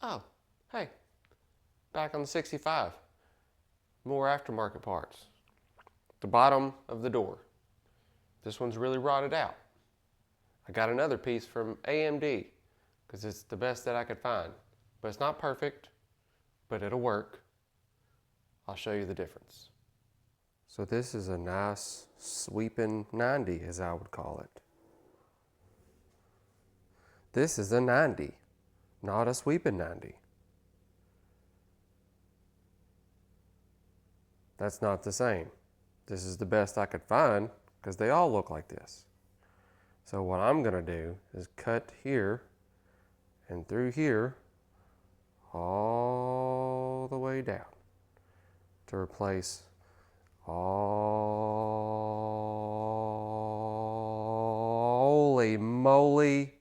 oh, hey, back on the 65. More aftermarket parts. The bottom of the door. This one's really rotted out. I got another piece from AMD because it's the best that I could find. But it's not perfect, but it'll work. I'll show you the difference. So this is a nice sweeping 90, as I would call it. This is a 90, not a sweeping 90. That's not the same. This is the best I could find because they all look like this. So what I'm gonna do is cut here and through here all the way down to replace holy moly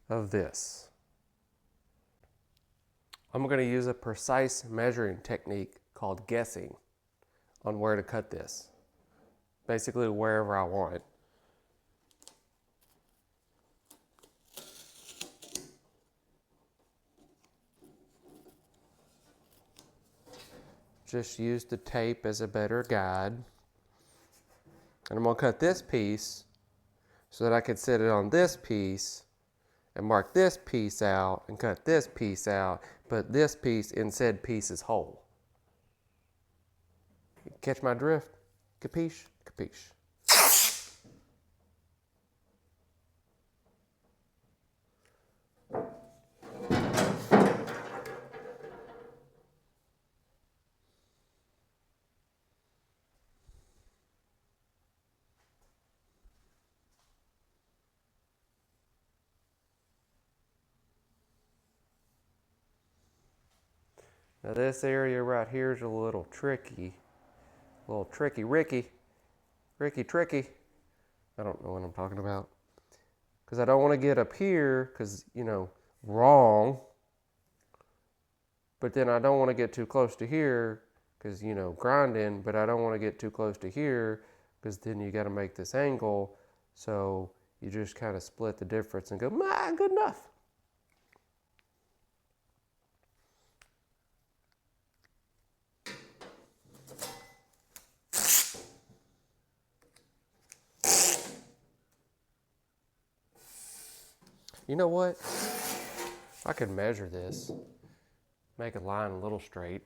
of this. I'm going to use a precise measuring technique called guessing on where to cut this. Basically wherever I want it. Just use the tape as a better guide. And I'm going to cut this piece so that I can set it on this piece and mark this piece out and cut this piece out, but this piece in said piece is whole. Catch my drift? Capiche? Capiche. Now this area right here is a little tricky. A little tricky, Ricky tricky. I don't know what I'm talking about. Because I don't want to get up here, because, you know, wrong. But then I don't want to get too close to here, because, you know, grinding. But I don't want to get too close to here, because then you got to make this angle. So you just kind of split the difference and go, good enough. You know what? I could measure this, make a line a little straight.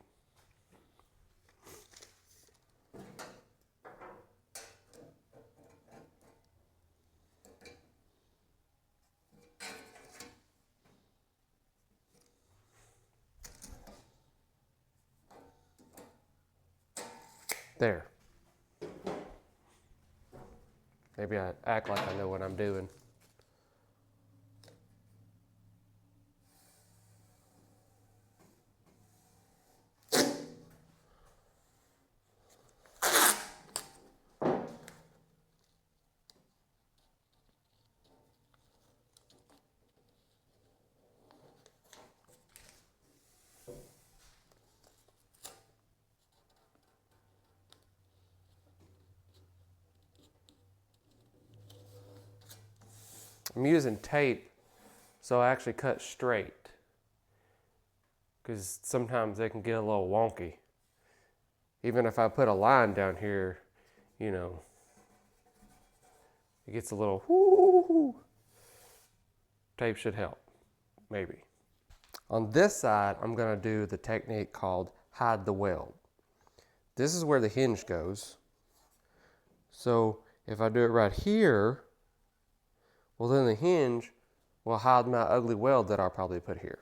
There. Maybe I act like I know what I'm doing. I'm using tape, so I actually cut straight. Because sometimes they can get a little wonky. Even if I put a line down here, you know, it gets a little whoo. Tape should help, maybe. On this side, I'm going to do the technique called hide the weld. This is where the hinge goes. So if I do it right here, well then the hinge will hide my ugly weld that I'll probably put here.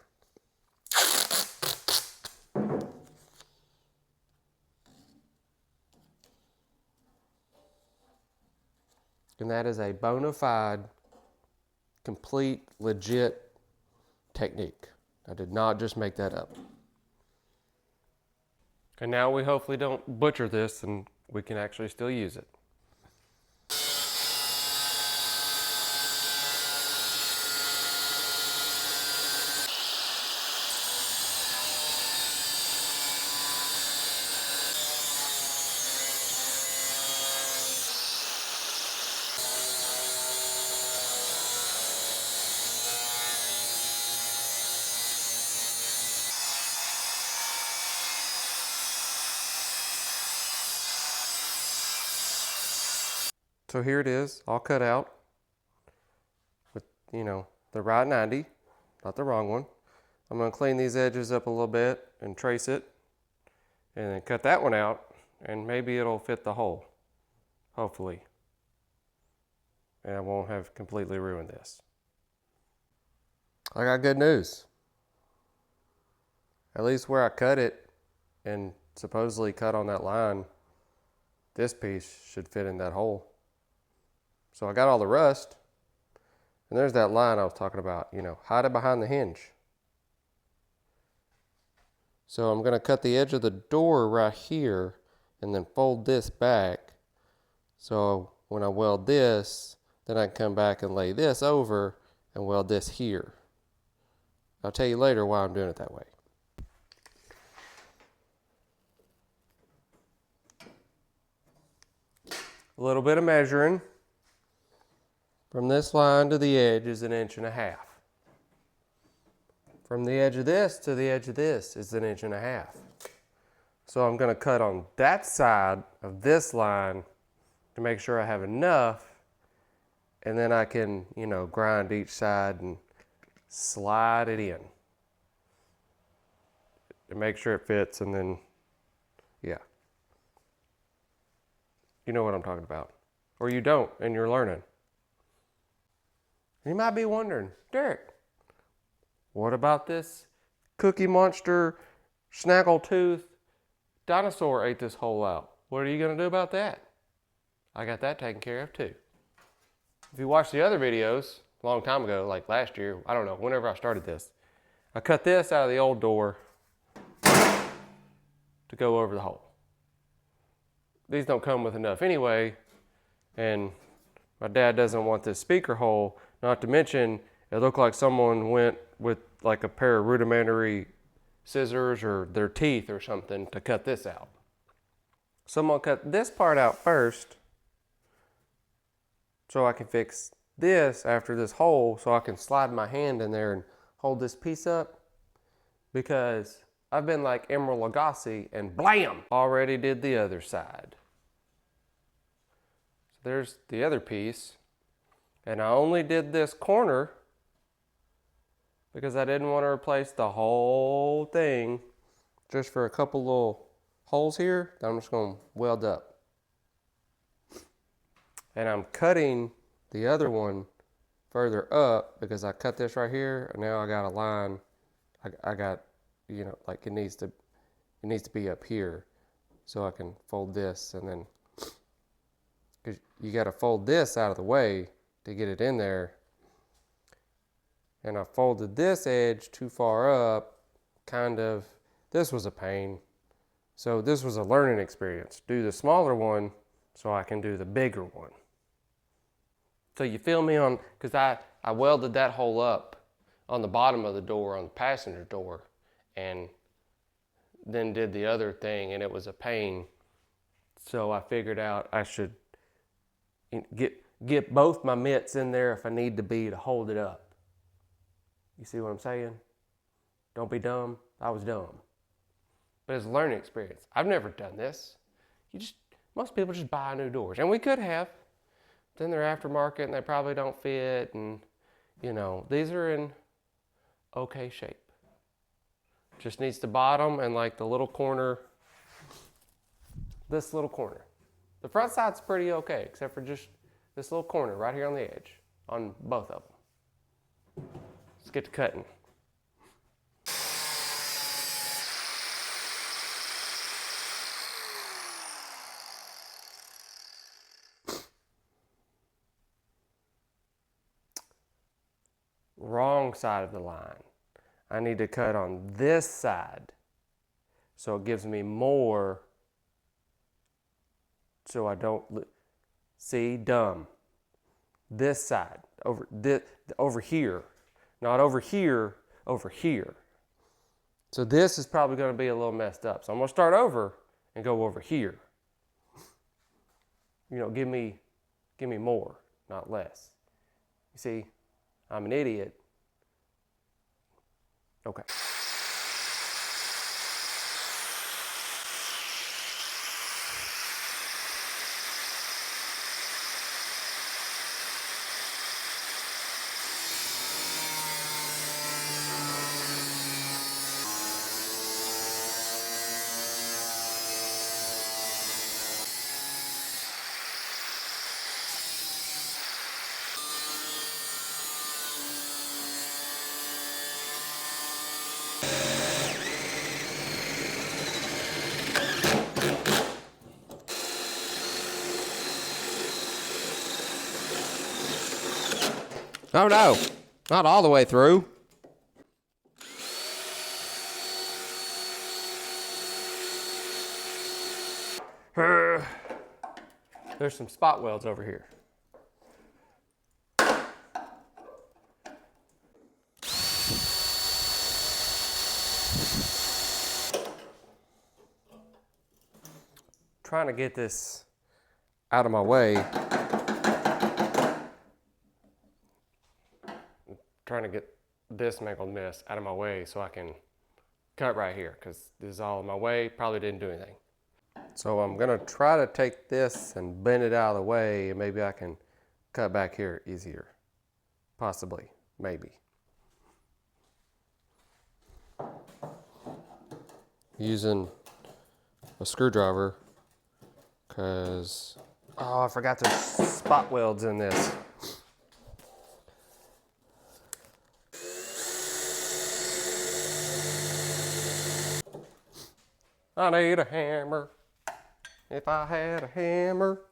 And that is a bona fide, complete, legit technique. I did not just make that up. And now we hopefully don't butcher this and we can actually still use it. So here it is, all cut out with, you know, the right 90, not the wrong one. I'm going to clean these edges up a little bit and trace it, and then cut that one out, and maybe it'll fit the hole, hopefully. And I won't have completely ruined this. I got good news. At least where I cut it and supposedly cut on that line, this piece should fit in that hole. So I got all the rust, and there's that line I was talking about, you know, hide it behind the hinge. So I'm gonna cut the edge of the door right here and then fold this back. So when I weld this, then I can come back and lay this over and weld this here. I'll tell you later why I'm doing it that way. A little bit of measuring. From this line to the edge is 1.5 inches. From the edge of this to the edge of this is 1.5 inches. So I'm going to cut on that side of this line to make sure I have enough, and then I can, you know, grind each side and slide it in and make sure it fits, and then, yeah. You know what I'm talking about. Or you don't, and you're learning. You might be wondering, Derek, what about this Cookie Monster snaggletooth dinosaur ate this hole out? What are you going to do about that? I got that taken care of too. If you watch the other videos, a long time ago, like last year, I don't know, whenever I started this, I cut this out of the old door to go over the hole. These don't come with enough anyway, and my dad doesn't want this speaker hole, not to mention it looked like someone went with like a pair of rudimentary scissors or their teeth or something to cut this out. So I'm gonna cut this part out first so I can fix this after this hole, so I can slide my hand in there and hold this piece up, because I've been like Emeril Lagasse and blam, already did the other side. So there's the other piece, and I only did this corner because I didn't want to replace the whole thing, just for a couple little holes here that I'm just going to weld up. And I'm cutting the other one further up because I cut this right here, and now I got a line. I got, you know, like it needs to be up here, so I can fold this, and then, because you got to fold this out of the way to get it in there. And I folded this edge too far up, kind of. This was a pain. So this was a learning experience. Do the smaller one so I can do the bigger one. So you feel me on, because I welded that hole up on the bottom of the door, on the passenger door, and then did the other thing, and it was a pain. So I figured out I should get both my mitts in there if I need to be to hold it up. You see what I'm saying? Don't be dumb. I was dumb. But it's a learning experience. I've never done this. Most people just buy new doors. And we could have. Then they're aftermarket and they probably don't fit, and you know, these are in okay shape. Just needs the bottom and like the little corner, this little corner. The front side's pretty okay, except for just this little corner right here on the edge, on both of them. Let's get to cutting. Wrong side of the line. I need to cut on this side so it gives me more, so I don't see dumb. This side, over here, not over here, over here. So this is probably going to be a little messed up. So I'm going to start over and go over here. You know, give me more, not less. You see, I'm an idiot. Okay. Oh no, not all the way through. There's some spot welds over here. Trying to get this out of my way. Trying to get this mangled mess out of my way so I can cut right here, because this is all in my way. Probably didn't do anything. So I'm gonna try to take this and bend it out of the way, and maybe I can cut back here easier. Possibly, maybe. Using a screwdriver, because, oh, I forgot there's spot welds in this. I need a hammer. If I had a hammer.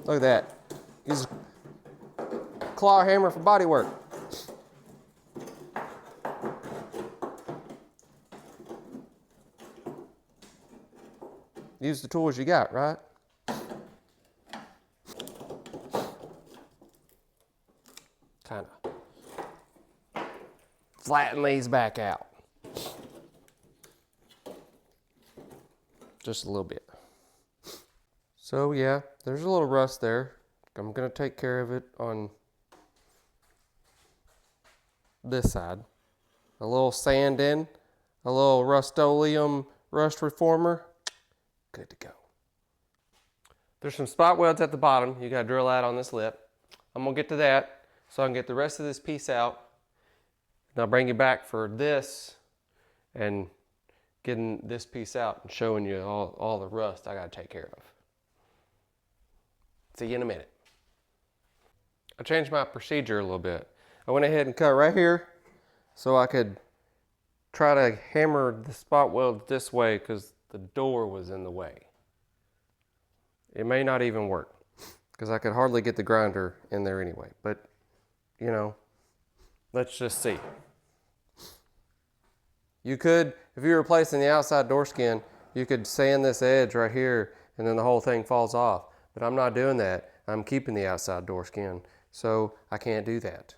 Look at that. Use a claw hammer for body work. Use the tools you got, right? Kind of flatten these back out. Just a little bit. So yeah, there's a little rust there. I'm gonna take care of it on this side. A little sand in, a little Rust-Oleum rust reformer, good to go. There's some spot welds at the bottom you gotta drill out on this lip. I'm gonna get to that so I can get the rest of this piece out. And I'll bring you back for this and getting this piece out and showing you all the rust I gotta take care of. See you in a minute. I changed my procedure a little bit. I went ahead and cut right here so I could try to hammer the spot weld this way because the door was in the way. It may not even work because I could hardly get the grinder in there anyway, but you know, let's just see. You could, if you were replacing the outside door skin, you could sand this edge right here and then the whole thing falls off. But I'm not doing that. I'm keeping the outside door skin, so I can't do that.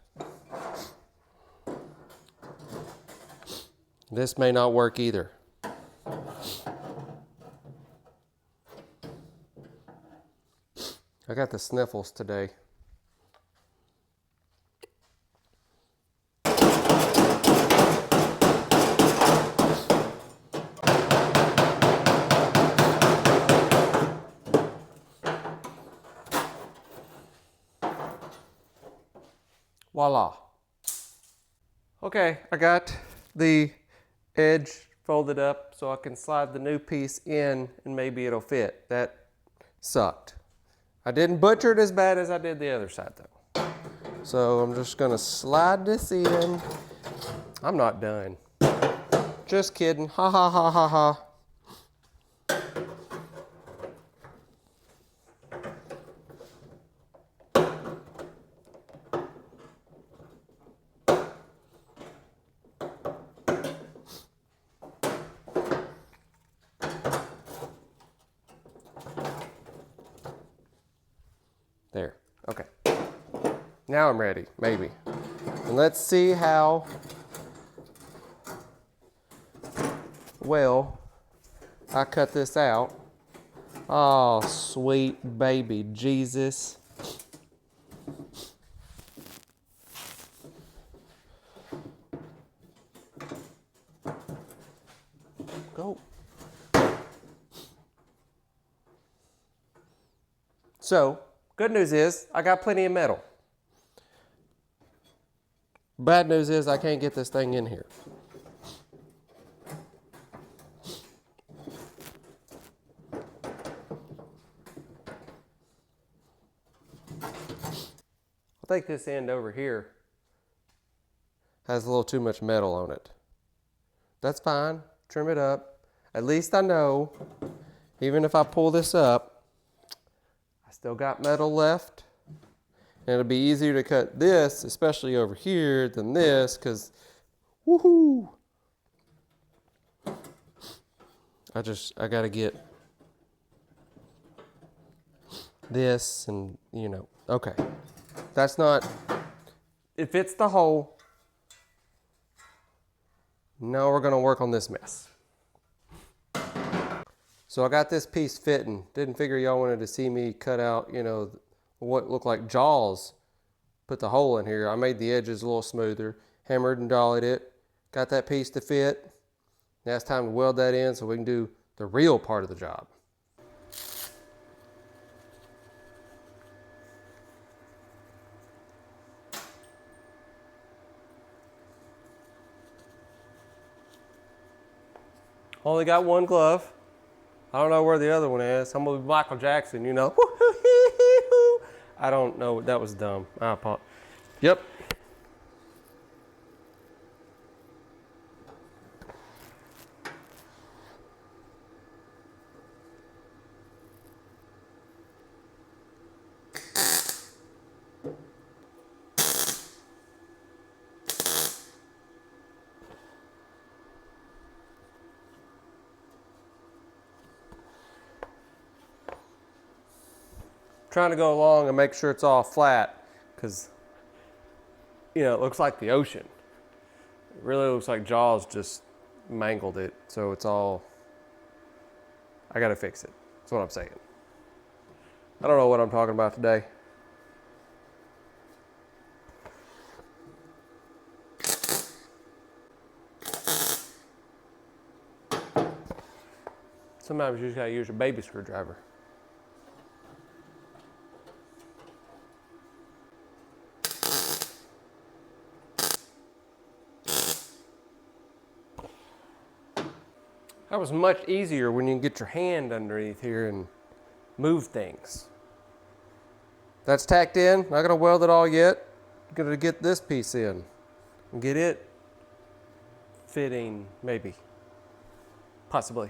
This may not work either. I got the sniffles today. Voila. Okay, I got the edge folded up so I can slide the new piece in and maybe it'll fit. That sucked. I didn't butcher it as bad as I did the other side though. So I'm just gonna slide this in. I'm not done. Just kidding, ha ha ha ha ha. There, okay. Now I'm ready, maybe. And let's see how well I cut this out. Oh, sweet baby Jesus. Go. So, Good news is I got plenty of metal. Bad news is I can't get this thing in here. I think this end over here has a little too much metal on it. That's fine, trim it up. At least I know, even if I pull this up, I still got metal left. And it'll be easier to cut this, especially over here, than this, because, woohoo! I gotta get this and, you know, okay. That's not, it fits the hole. Now we're gonna work on this mess. So I got this piece fitting. Didn't figure y'all wanted to see me cut out, you know, what looked like jaws. Put the hole in here. I made the edges a little smoother, hammered and dollied it. Got that piece to fit. Now it's time to weld that in so we can do the real part of the job. Only got one glove. I don't know where the other one is. I'm gonna be Michael Jackson, you know. I don't know. That was dumb. I apologize. Yep. Trying to go along and make sure it's all flat because, you know, it looks like the ocean. It really looks like Jaws just mangled it. So it's all, I gotta fix it. That's what I'm saying. I don't know what I'm talking about today. Sometimes you just gotta use your baby screwdriver. That was much easier when you can get your hand underneath here and move things. That's tacked in. Not gonna weld it all yet. Gonna get this piece in and get it fitting, maybe, possibly.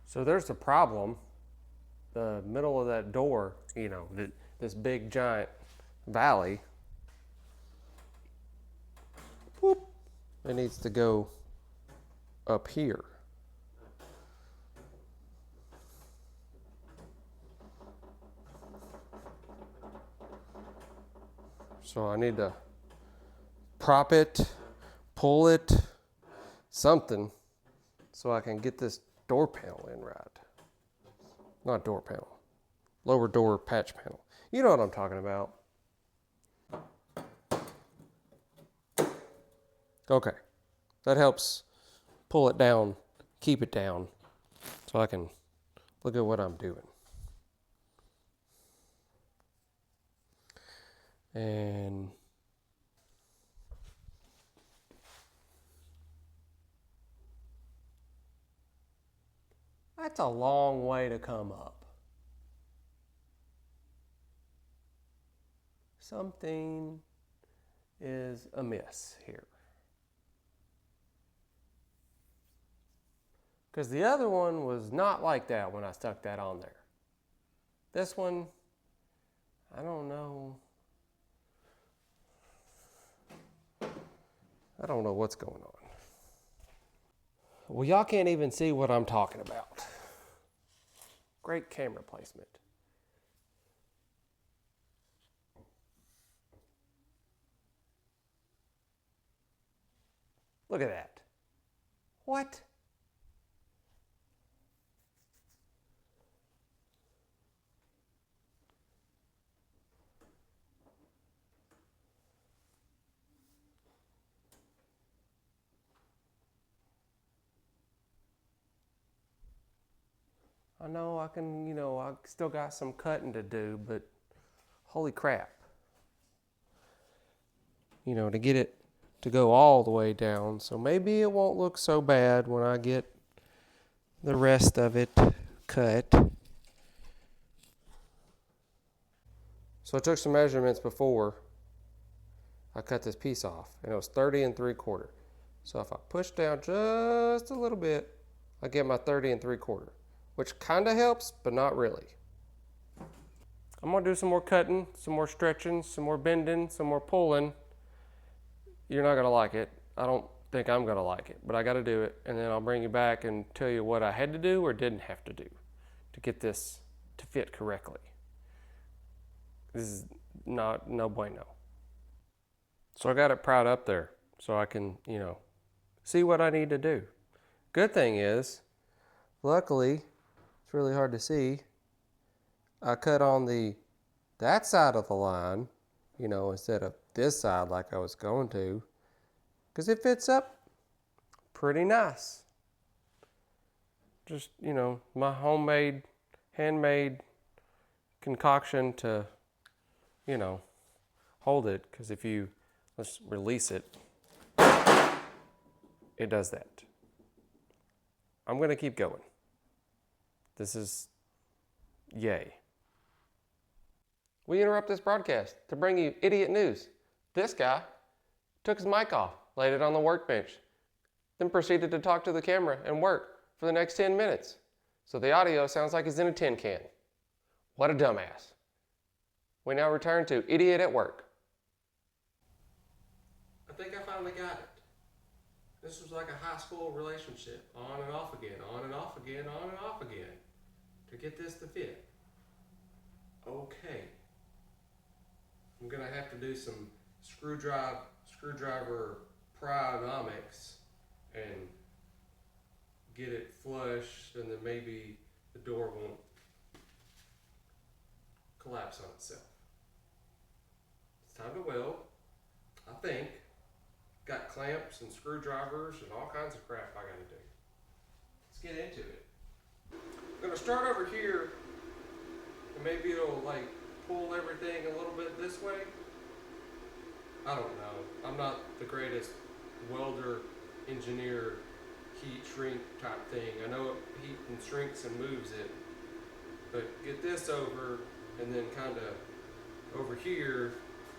So there's the problem. The middle of that door, you know, this big giant valley, whoop, it needs to go up here. So I need to prop it, pull it, something, so I can get this door panel in right. Not door panel, lower door patch panel. You know what I'm talking about. Okay, that helps pull it down, keep it down, so I can look at what I'm doing. And that's a long way to come up. Something is amiss here. Because the other one was not like that when I stuck that on there. This one, I don't know. I don't know what's going on. Well, y'all can't even see what I'm talking about. Great camera placement. Look at that. What? I know I can, I still got some cutting to do, but holy crap. To get it to go all the way down. So maybe it won't look so bad when I get the rest of it cut. So I took some measurements before I cut this piece off, and it was 30 3/4. So if I push down just a little bit, I get my 30 3/4, which kind of helps, but not really. I'm gonna do some more cutting, some more stretching, some more bending, some more pulling. You're not gonna like it. I don't think I'm gonna like it, but I gotta do it, and then I'll bring you back and tell you what I had to do or didn't have to do to get this to fit correctly. This is no bueno. So I got it proud up there so I can, see what I need to do. Good thing is, luckily, it's really hard to see, I cut on that side of the line, instead of this side like I was going to, because it fits up pretty nice. Just, my homemade, handmade concoction to, hold it, because if you, let's release it, it does that. I'm going to keep going. This is yay. We interrupt this broadcast to bring you idiot news. This guy took his mic off, laid it on the workbench, then proceeded to talk to the camera and work for the next 10 minutes. So the audio sounds like it's in a tin can. What a dumbass. We now return to Idiot at Work. I think I finally got it. This was like a high school relationship, on and off again, on and off again, on and off again, to get this to fit. Okay. I'm gonna have to do some screwdriver pryonomics and get it flush, and then maybe the door won't collapse on itself. It's time to weld, I think. Got clamps and screwdrivers and all kinds of crap I gotta do. Let's get into it. I'm gonna start over here, and maybe it'll pull everything a little bit this way. I don't know. I'm not the greatest welder, engineer, heat shrink type thing. I know it heat and shrinks and moves it, but get this over, and then kind of over here,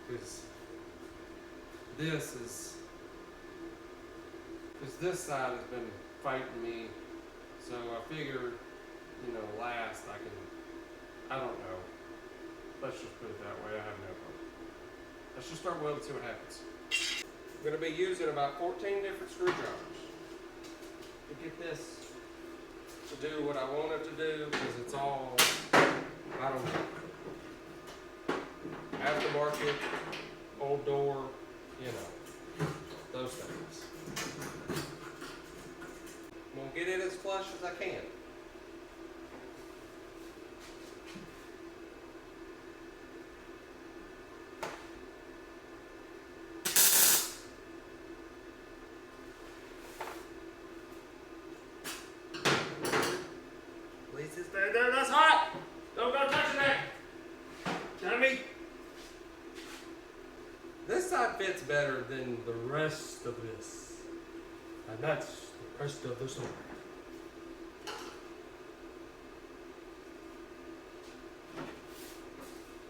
because this side has been fighting me, so I figure, last I don't know. Let's just put it that way. I have no clue. Let's just start welding, see what happens. I'm going to be using about 14 different screwdrivers to get this to do what I want it to do, because it's all, I don't know, aftermarket, old door, those things. I'm going to get it as flush as I can. There, that's hot! Don't go touching that! Dummy! This side fits better than the rest of this. And that's the rest of the story.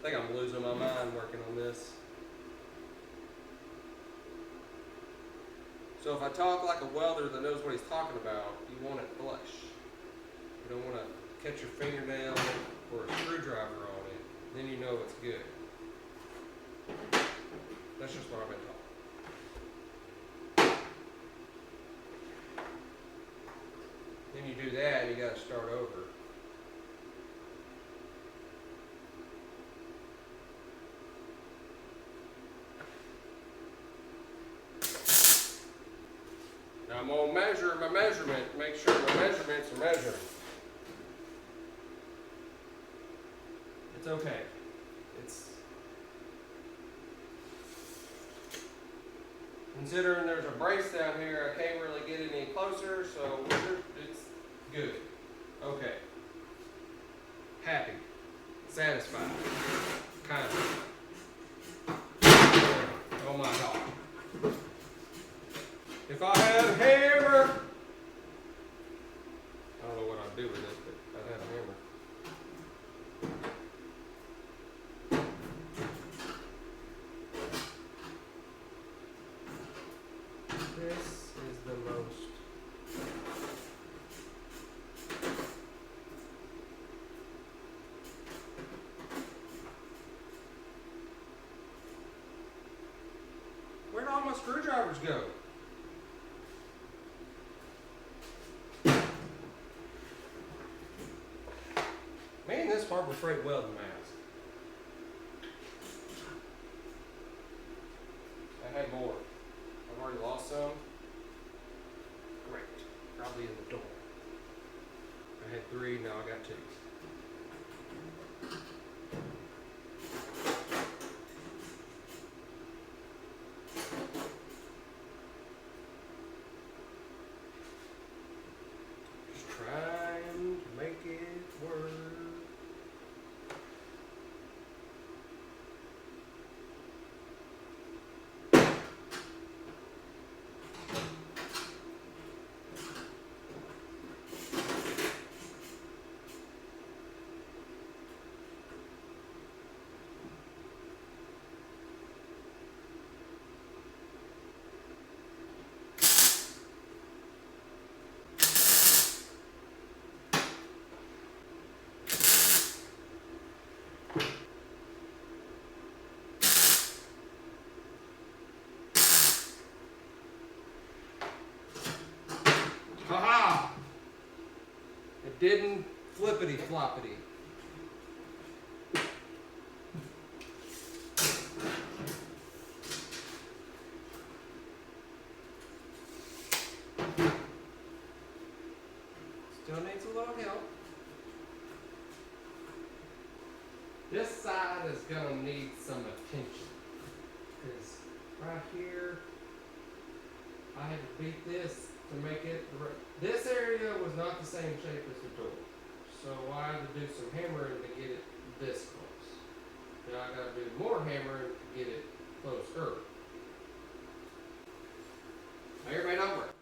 I think I'm losing my mind working on this. So if I talk like a welder that knows what he's talking about, you want it flush. You don't want to catch your fingernail or a screwdriver on it, then you know it's good. That's just what I've been taught. Then you do that and you got to start over. Now I'm going to measure my measurement, make sure my measurements are measuring. It's okay. Considering there's a brace down here, I can't really get any closer, so it's good. Okay. satisfied. Kind of. Oh my God. If I had a hammer, I don't know what I'd do with this, but I'd have a hammer. This is the most where'd all my screwdrivers go? Man, this Harbor Freight welding mask. I had more. I've already lost some. Great. Probably in the door. I had 3, now I got 2. Just trying to make it work. Ha-ha! It didn't flippity floppity. Still needs a little help. This side is gonna need some attention. Because right here, I had to beat this to make it, this area was not the same shape as the door. So I had to do some hammering to get it this close. Now I gotta do more hammering to get it closer. May or may not work.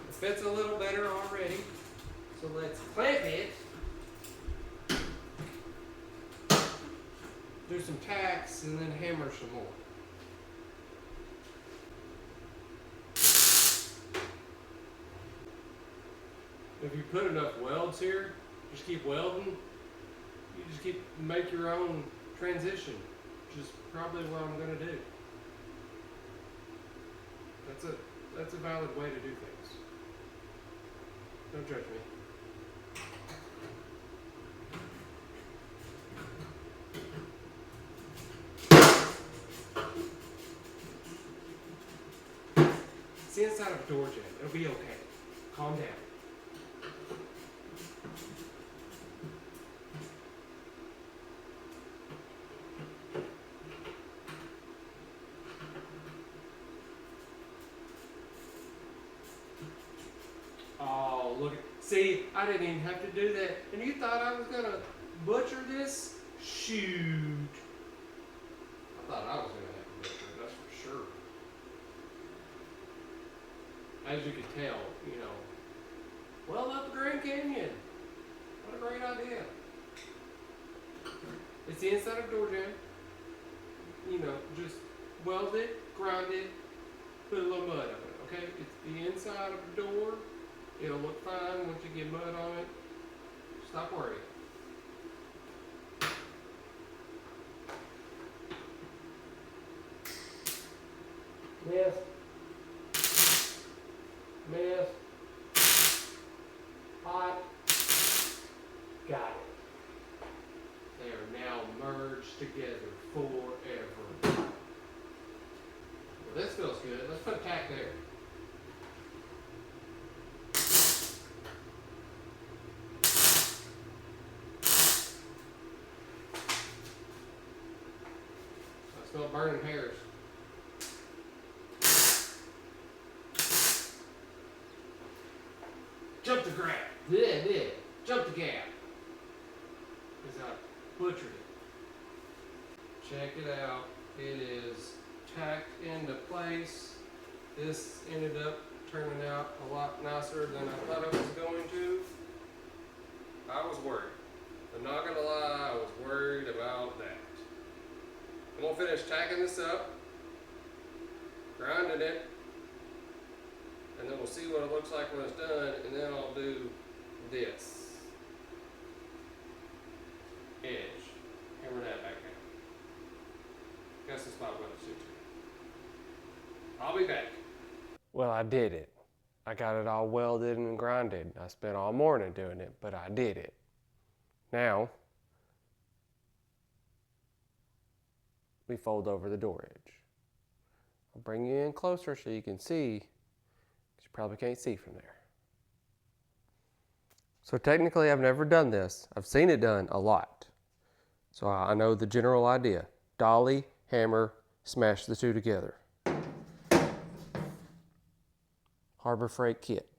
It fits a little better already. So let's clamp it. Do some tacks and then hammer some more. If you put enough welds here, just keep welding. You just make your own transition, which is probably what I'm gonna do. That's a valid way to do things. Don't judge me. It's the inside of a door jam. It'll be okay. Calm down. Oh, look. See, I didn't even have to do that. And you thought I was going to butcher this? Shoot. I thought I was going to have to butcher it, that's for sure. As you can tell, you know, weld up the Grand Canyon. What a great idea. It's the inside of a door jam. You know, just weld it, grind it, put a little mud on it, okay? It's the inside of a door. It'll look fine once you get mud on it. Stop worrying. Yes. Myth, hot, got it. They are now merged together forever. Well, this feels good. Let's put a tack there. I smell burning hairs. ground. There. Jump the gap. Because I butchered it. Check it out. It is tacked into place. This ended up turning out a lot nicer than I thought it was going to. I was worried. I'm not gonna lie, I was worried about that. I'm gonna finish tacking this up, grinding it, and then we'll see what it looks like when it's done, and then I'll do this edge. Hammer that back down. Got some spot welded too. I'll be back. Well, I did it. I got it all welded and grinded. I spent all morning doing it, but I did it. Now, we fold over the door edge. I'll bring you in closer so you can see, because you probably can't see from there. So technically I've never done this. I've seen it done a lot. So I know the general idea. Dolly, hammer, smash the two together. Harbor Freight kit.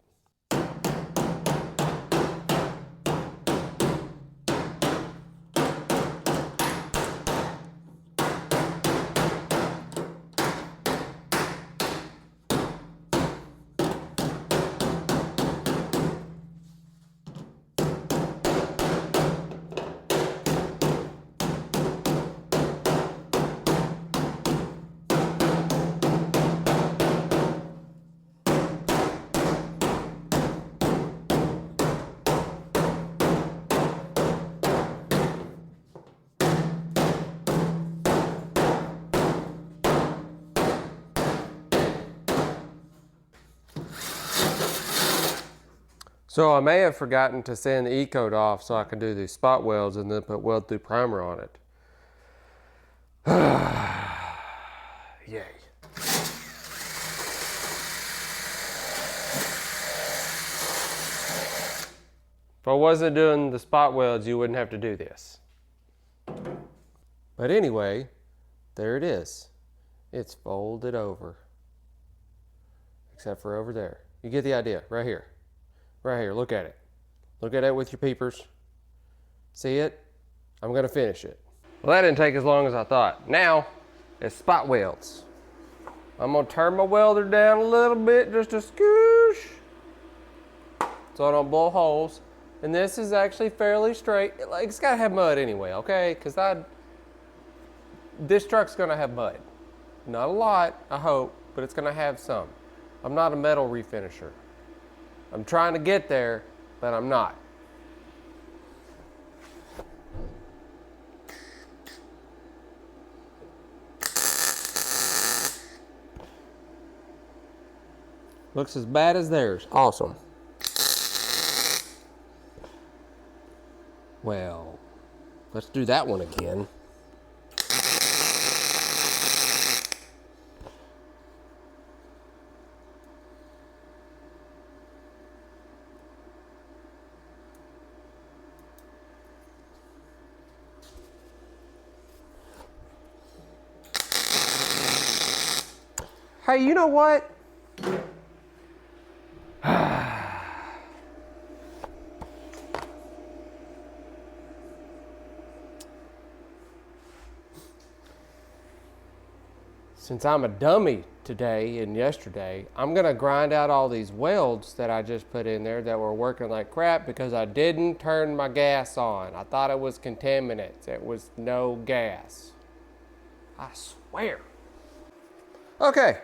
So I may have forgotten to sand the E-coat off so I can do these spot welds and then put weld through primer on it. Yay. If I wasn't doing the spot welds, you wouldn't have to do this. But anyway, there it is. It's folded over. Except for over there. You get the idea, right here. Right here, look at it. Look at it with your peepers. See it? I'm gonna finish it. Well, that didn't take as long as I thought. Now, it's spot welds. I'm gonna turn my welder down a little bit, just a scoosh, so I don't blow holes. And this is actually fairly straight. It's gotta have mud anyway, okay? Because this truck's gonna have mud. Not a lot, I hope, but it's gonna have some. I'm not a metal refinisher. I'm trying to get there, but I'm not. Looks as bad as theirs. Awesome. Well, let's do that one again. Hey, you know what? Since I'm a dummy today and yesterday, I'm gonna grind out all these welds that I just put in there that were working like crap because I didn't turn my gas on. I thought it was contaminants. It was no gas. I swear. Okay,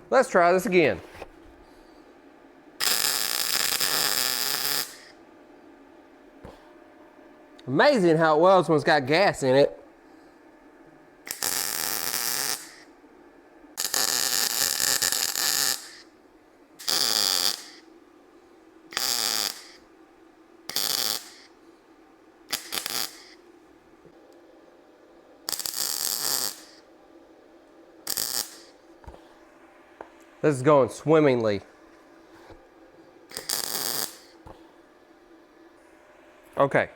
let's try this again. Amazing how it welds when it's got gas in it. This is going swimmingly. Okay,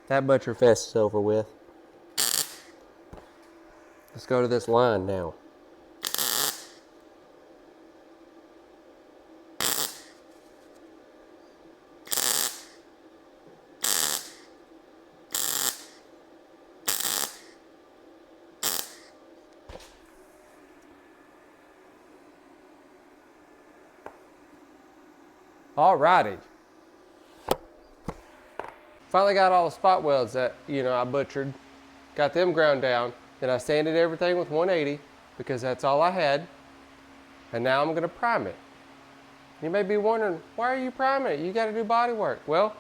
that butcher fest is over with. Let's go to this line now. Alrighty. Finally got all the spot welds that, I butchered. Got them ground down. Then I sanded everything with 180 because that's all I had. And now I'm gonna prime it. You may be wondering, why are you priming it? You gotta do body work. Well,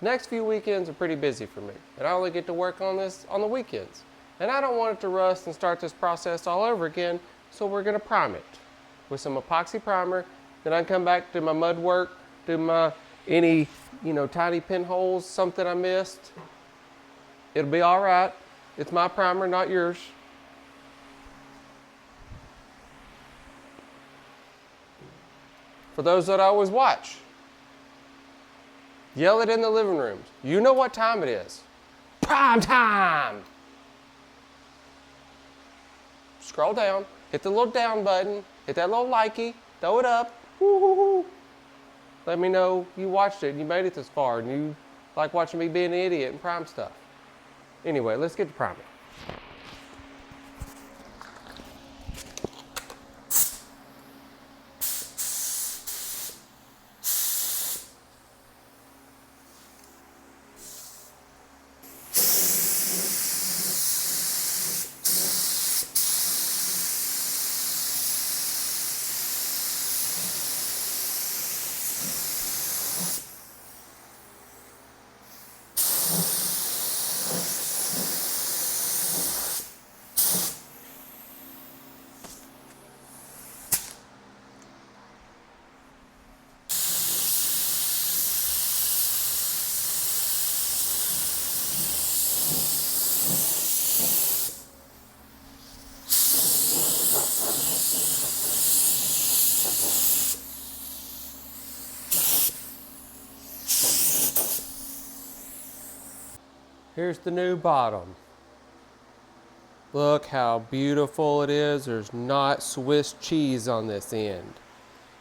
next few weekends are pretty busy for me. And I only get to work on this on the weekends. And I don't want it to rust and start this process all over again, so we're gonna prime it with some epoxy primer. Then I can come back to my mud work, do my any tiny pinholes, something I missed. It'll be all right. It's my primer, not yours. For those that always watch, yell it in the living rooms. You know what time it is. Prime time! Scroll down, hit the little down button, hit that little likey, throw it up. Woo-hoo-hoo. Let me know you watched it and you made it this far and you like watching me be an idiot and prime stuff. Anyway, let's get to priming. Here's the new bottom. Look how beautiful it is. There's not Swiss cheese on this end.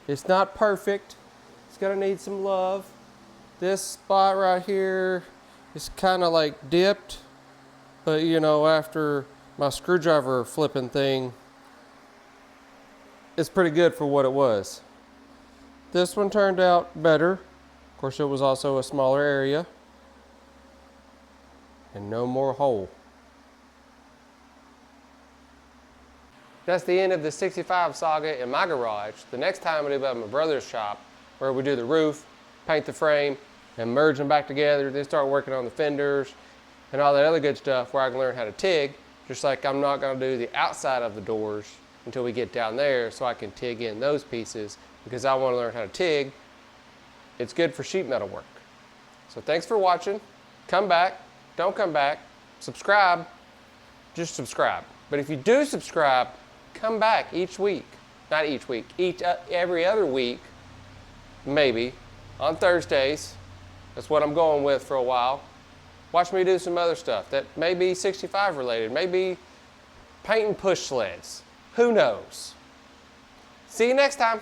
It's not perfect. It's gonna need some love. This spot right here is kind of like dipped, but after my screwdriver flipping thing, it's pretty good for what it was. This one turned out better. Of course, it was also a smaller area. And no more hole. That's the end of the 65 saga in my garage. The next time it'll be at my brother's shop, where we do the roof, paint the frame, and merge them back together. Then start working on the fenders and all that other good stuff where I can learn how to TIG, just like I'm not gonna do the outside of the doors until we get down there so I can TIG in those pieces because I wanna learn how to TIG. It's good for sheet metal work. So thanks for watching. Come back. Don't come back, subscribe, just subscribe. But if you do subscribe, come back each week. Not each week, every other week, maybe, on Thursdays. That's what I'm going with for a while. Watch me do some other stuff that may be 65 related, maybe painting push sleds. Who knows? See you next time.